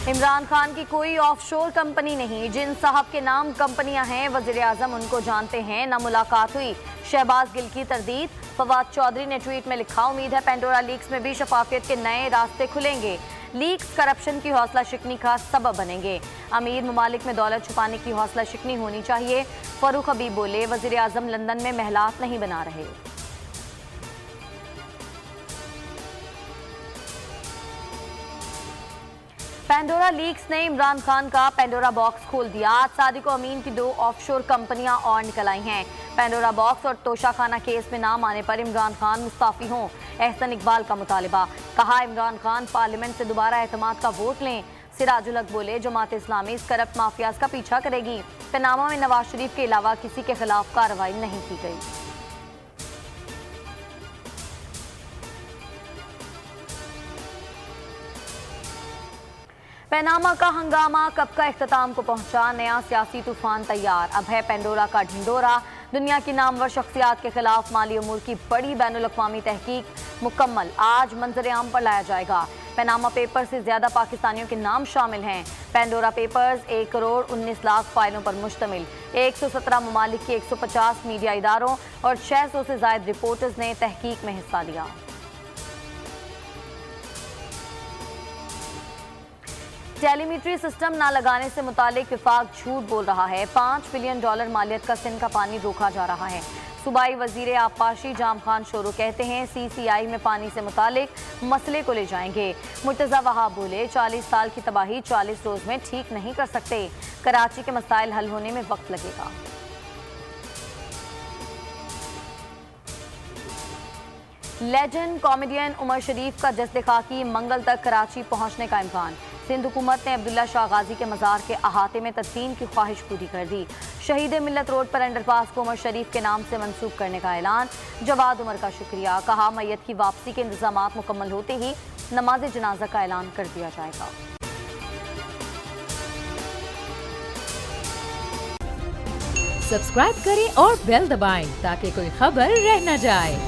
इमरान खान की कोई offshore company नहीं, जिन साहब के नाम कंपनियां हैं वजीर आजम उनको जानते हैं। न मुलाकात हुई, शहबाज गिल की तरदीद। फवाद चौधरी ने ट्वीट में लिखा, उम्मीद है पेंडोरा लीक्स में भी शफाफियत के नए रास्ते खुलेंगे। लीक्स करप्शन की हौसला शिकनी का सबब बनेंगे। अमीर ममालिक में दौलत छुपाने की हौसला शिकनी होनी चाहिए। फरूख हबीब बोले, वजीर आजम लंदन में महलात नहीं बना रहे। पेंडोरा लीक्स ने इमरान खान का पेंडोरा बॉक्स खोल दिया। आज सादिक अमीन की 2 ऑफशोर कंपनियां और निकल आई हैं। पेंडोरा बॉक्स और तोशाखाना केस में नाम आने पर इमरान खान मुस्ताफी हों, एहसन इकबाल का मुतालिबा। कहा, इमरान खान पार्लियामेंट से दोबारा एतमाद का वोट लें। सिराजुल हक बोले, जमात इस्लामी इस करप्ट माफियाज का पीछा करेगी। पनामा में नवाज शरीफ के अलावा किसी के खिलाफ कार्रवाई नहीं की गई। पनामा का हंगामा कब का इख्तिताम को पहुंचा, नया सियासी तूफान तैयार। अब है पेंडोरा का ढिंडोरा। दुनिया की नामवर शख्सियात के खिलाफ माली उमूर की बड़ी बैनुल-अक़वामी तहकीक मुकम्मल। आज मंजर आम पर लाया जाएगा। पनामा पेपर से ज्यादा पाकिस्तानियों के नाम शामिल हैं। पेंडोरा पेपर्स 1 करोड़ 19 लाख फाइलों पर मुश्तमिल। 117 ममालिक के 150 मीडिया इदारों और 600 से ज्यादा रिपोर्टर्स ने तहकीक में हिस्सा लिया। टेलीमेट्री सिस्टम न लगाने से मुतालिक विफाक झूठ बोल रहा है। $5 बिलियन मालियत का सिंध का पानी रोका जा रहा है। सूबाई वजीर आबपाशी जाम खान शोरू कहते हैं, CCI में पानी से मुतालिक मसले को ले जाएंगे। मुर्तजा वहाब बोले, 40 साल की तबाही 40 रोज में ठीक नहीं कर सकते। कराची के मसाइल हल होने में वक्त लगेगा। लेजेंड कॉमेडियन उमर शरीफ का जस्द खाकी मंगल तक कराची पहुंचने का इम्कान। सिंध हुकूमत ने अब्दुल्ला शाह गाजी के मज़ार के अहाते में तदफीन की ख्वाहिश पूरी कर दी। शहीद मिल्लत रोड पर अंडरपास को उमर शरीफ के नाम से मंसूब करने का ऐलान। जवाद उमर का शुक्रिया। कहा, मैयत की वापसी के इंतजामात मुकम्मल होते ही नमाज जनाजा का ऐलान कर दिया जाएगा। सब्सक्राइब करें और बेल दबाएं ताकि कोई खबर रह न जाए।